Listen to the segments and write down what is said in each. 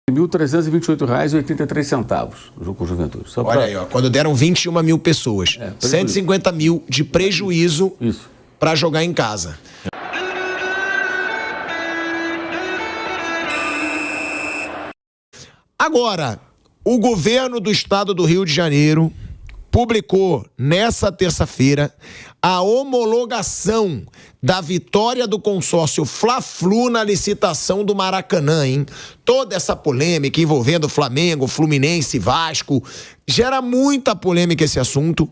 R$ 1.328,83 o jogo com o Juventude. Olha aí, ó, quando deram 21 mil pessoas, 150 mil de prejuízo para jogar em casa. Agora, o governo do estado do Rio de Janeiro publicou nessa terça-feira a homologação da vitória do consórcio Fla-Flu na licitação do Maracanã, hein? Toda essa polêmica envolvendo Flamengo, Fluminense, Vasco, gera muita polêmica esse assunto.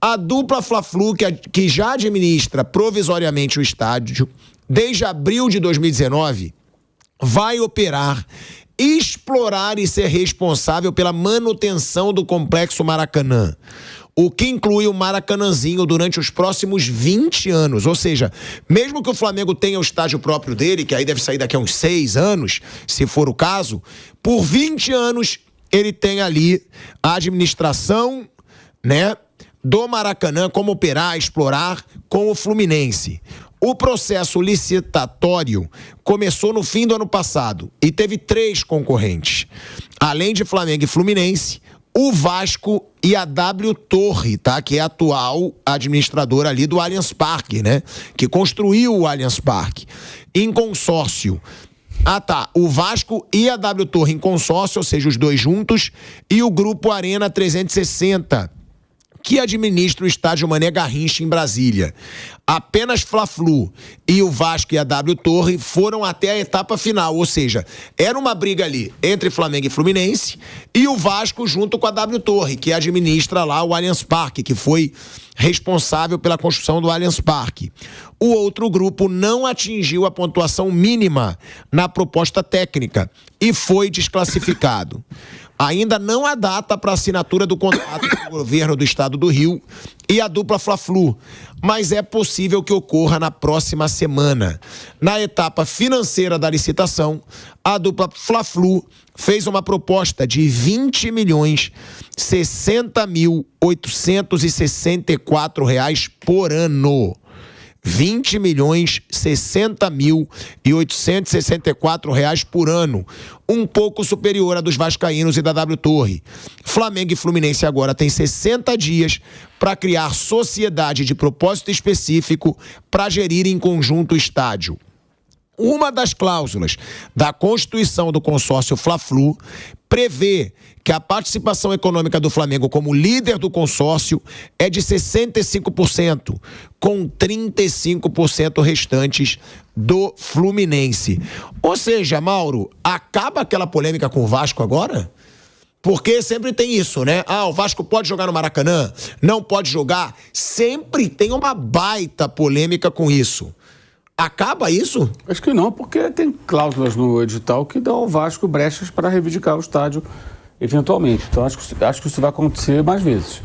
A dupla Fla-Flu, que já administra provisoriamente o estádio, desde abril de 2019, vai operar, explorar e ser responsável pela manutenção do Complexo Maracanã, o que inclui o Maracanãzinho durante os próximos 20 anos. Ou seja, mesmo que o Flamengo tenha o estádio próprio dele, que aí deve sair daqui a uns 6 anos, se for o caso, por 20 anos ele tem ali a administração, né, do Maracanã, como operar, explorar com o Fluminense. O processo licitatório começou no fim do ano passado e teve 3 concorrentes. Além de Flamengo e Fluminense, o Vasco e a W Torre, tá? Que é a atual administradora ali do Allianz Parque, né? Que construiu o Allianz Parque em consórcio. O Vasco e a W Torre em consórcio, ou seja, os dois juntos, e o Grupo Arena 360, que administra o estádio Mané Garrincha em Brasília. Apenas Fla-Flu e o Vasco e a W Torre foram até a etapa final, ou seja, era uma briga ali entre Flamengo e Fluminense e o Vasco junto com a W Torre, que administra lá o Allianz Parque, que foi responsável pela construção do Allianz Parque. O outro grupo não atingiu a pontuação mínima na proposta técnica e foi desclassificado. Ainda não há data para assinatura do contrato do governo do estado do Rio e a dupla Fla-Flu, mas é possível que ocorra na próxima semana. Na etapa financeira da licitação, a dupla Fla-Flu fez uma proposta de R$20.060.864 por ano. R$20.060.864 por ano, um pouco superior a dos vascaínos e da W Torre. Flamengo e Fluminense agora têm 60 dias para criar sociedade de propósito específico para gerir em conjunto o estádio. Uma das cláusulas da Constituição do consórcio Fla-Flu prevê que a participação econômica do Flamengo como líder do consórcio é de 65%, com 35% restantes do Fluminense. Ou seja, Mauro, acaba aquela polêmica com o Vasco agora? Porque sempre tem isso, né? O Vasco pode jogar no Maracanã, não pode jogar. Sempre tem uma baita polêmica com isso. Acaba isso? Acho que não, porque tem cláusulas no edital que dão ao Vasco brechas para reivindicar o estádio eventualmente. Então acho que isso vai acontecer mais vezes.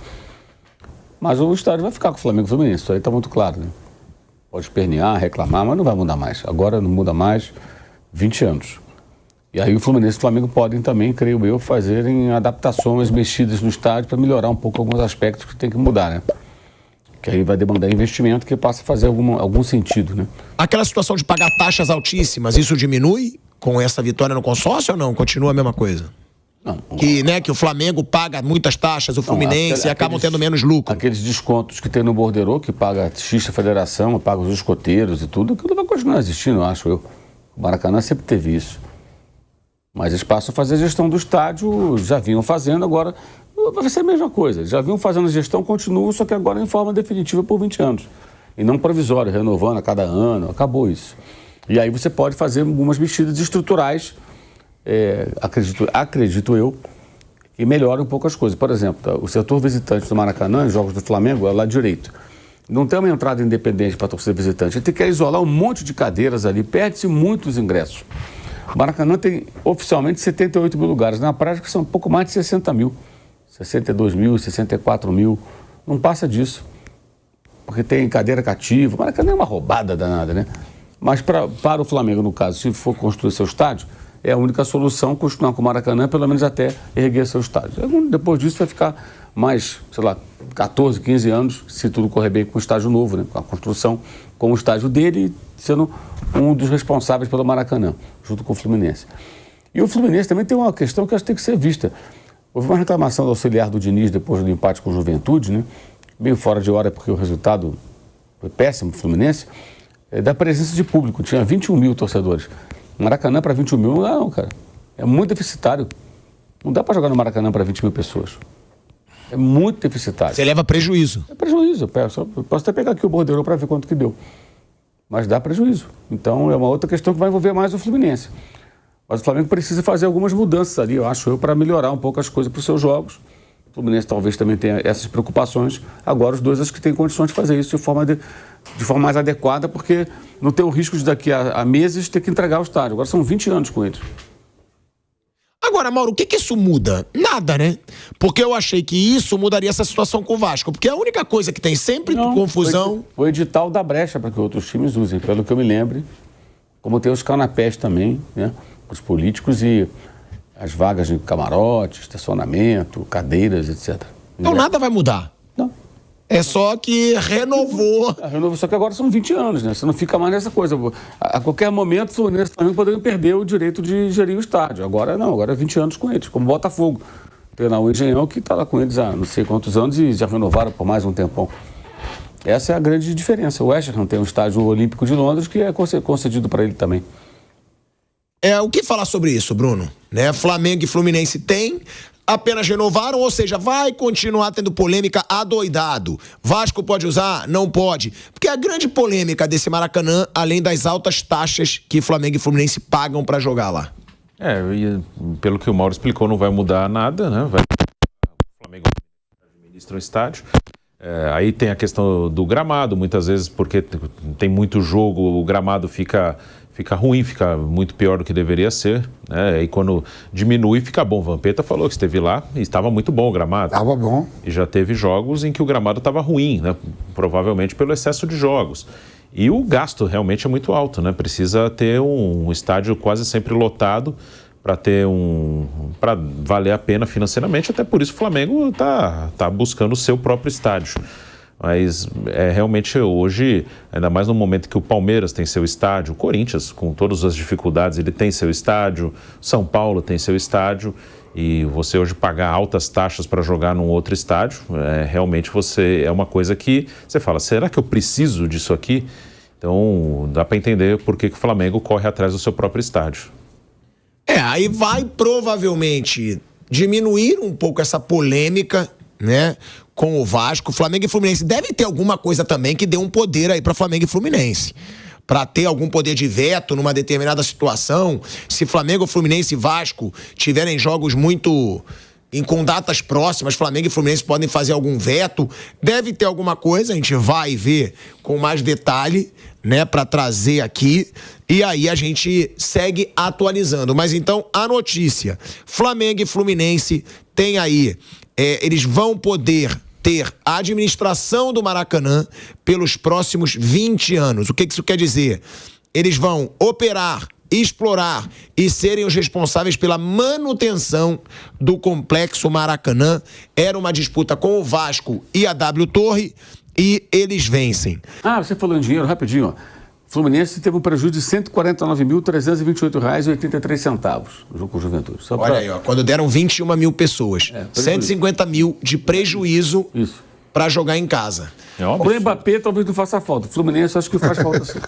Mas o estádio vai ficar com o Flamengo e o Fluminense, isso aí está muito claro, né? Pode espernear, reclamar, mas não vai mudar mais. Agora não muda mais 20 anos. E aí o Fluminense e o Flamengo podem também, creio eu, fazerem adaptações, mexidas no estádio para melhorar um pouco alguns aspectos que tem que mudar, né? Que aí vai demandar investimento que passa a fazer algum sentido, né? Aquela situação de pagar taxas altíssimas, isso diminui com essa vitória no consórcio ou não? Continua a mesma coisa? Não. Que o Flamengo paga muitas taxas, o Fluminense, e acabam tendo menos lucro. Aqueles descontos que tem no borderô, que paga X a federação, paga os escoteiros e tudo, aquilo vai continuar existindo, acho eu. O Maracanã sempre teve isso. Mas eles passam a fazer a gestão do estádio, já vinham fazendo, agora vai ser a mesma coisa. Já vinham fazendo a gestão, continuam, só que agora em forma definitiva por 20 anos. E não provisório, renovando a cada ano, acabou isso. E aí você pode fazer algumas mexidas estruturais, acredito eu, que melhoram um pouco as coisas. Por exemplo, o setor visitante do Maracanã, em jogos do Flamengo, é lá direito. Não tem uma entrada independente para a torcida visitante. A gente quer isolar um monte de cadeiras ali, perde-se muitos ingressos. O Maracanã tem oficialmente 78 mil lugares, na prática são um pouco mais de 60 mil. 62 mil, 64 mil, não passa disso. Porque tem cadeira cativa, o Maracanã é uma roubada danada, né? Mas para o Flamengo, no caso, se for construir seu estádio, é a única solução continuar com o Maracanã, pelo menos até erguer seu estádio. Depois disso vai ficar mais, 14, 15 anos, se tudo correr bem com o estádio novo, né? Com a construção, com o estádio dele, sendo um dos responsáveis pelo Maracanã, junto com o Fluminense. E o Fluminense também tem uma questão que acho que tem que ser vista. Houve uma reclamação do auxiliar do Diniz depois do empate com o Juventude, né? Meio fora de hora porque o resultado foi péssimo do Fluminense, da presença de público. Tinha 21 mil torcedores. Maracanã para 21 mil não dá não, cara. É muito deficitário. Não dá para jogar no Maracanã para 20 mil pessoas. É muito deficitário. Você leva prejuízo. É prejuízo. Eu posso até pegar aqui o borderô para ver quanto que deu. Mas dá prejuízo. Então é uma outra questão que vai envolver mais o Fluminense. Mas o Flamengo precisa fazer algumas mudanças ali, eu acho, para melhorar um pouco as coisas para os seus jogos. O Fluminense talvez também tenha essas preocupações. Agora os dois acho que têm condições de fazer isso de forma mais adequada, porque não tem o risco de daqui a meses ter que entregar o estádio. Agora são 20 anos com eles. Agora, Mauro, o que isso muda? Nada, né? Porque eu achei que isso mudaria essa situação com o Vasco. Porque a única coisa que tem sempre confusão... O edital dá brecha para que outros times usem, pelo que eu me lembre. Como tem os canapés também, né? Os políticos e as vagas de camarote, estacionamento, cadeiras, etc. Então nada vai mudar? Não. É só que renovou. Só que agora são 20 anos, né? Você não fica mais nessa coisa. A qualquer momento, o Fluminense também poderiam perder o direito de gerir o estádio. Agora não, agora é 20 anos com eles, como o Botafogo. Tem lá o Engenhão que está lá com eles há não sei quantos anos e já renovaram por mais um tempão. Essa é a grande diferença. O West Ham tem um estádio olímpico de Londres que é concedido para ele também. O que falar sobre isso, Bruno? Né? Flamengo e Fluminense têm, apenas renovaram, ou seja, vai continuar tendo polêmica adoidado. Vasco pode usar? Não pode. Porque a grande polêmica desse Maracanã, além das altas taxas que Flamengo e Fluminense pagam para jogar lá. Pelo que o Mauro explicou, não vai mudar nada, né? O Flamengo administra o estádio. Aí tem a questão do gramado, muitas vezes porque tem muito jogo, o gramado fica ruim, fica muito pior do que deveria ser, né? E quando diminui, fica bom. Vampeta falou que esteve lá e estava muito bom o gramado. Estava bom. E já teve jogos em que o gramado estava ruim, né? Provavelmente pelo excesso de jogos. E o gasto realmente é muito alto, né? Precisa ter um estádio quase sempre lotado para valer a pena financeiramente. Até por isso o Flamengo tá buscando o seu próprio estádio. Mas realmente hoje, ainda mais no momento que o Palmeiras tem seu estádio, o Corinthians, com todas as dificuldades, ele tem seu estádio, São Paulo tem seu estádio, e você hoje pagar altas taxas para jogar num outro estádio, realmente é uma coisa que você fala, será que eu preciso disso aqui? Então dá para entender por que o Flamengo corre atrás do seu próprio estádio. Aí vai provavelmente diminuir um pouco essa polêmica, né, com o Vasco. Flamengo e Fluminense deve ter alguma coisa também que dê um poder aí para Flamengo e Fluminense, para ter algum poder de veto numa determinada situação. Se Flamengo, Fluminense e Vasco tiverem jogos muito com datas próximas, Flamengo e Fluminense podem fazer algum veto. Deve ter alguma coisa, a gente vai ver com mais detalhe, né, para trazer aqui. E aí a gente segue atualizando. Mas então a notícia: Flamengo e Fluminense tem aí, eles vão poder ter a administração do Maracanã pelos próximos 20 anos. O que isso quer dizer? Eles vão operar, explorar e serem os responsáveis pela manutenção do complexo Maracanã. Era uma disputa com o Vasco e a W Torre e eles vencem. Você falou em dinheiro, rapidinho, ó. Fluminense teve um prejuízo de R$ 149.328,83 no jogo com o Juventude. Olha aí, ó, quando deram 21 mil pessoas, 150 mil de prejuízo para jogar em casa. O Mbappé talvez não faça falta. O Fluminense acho que faz falta sim.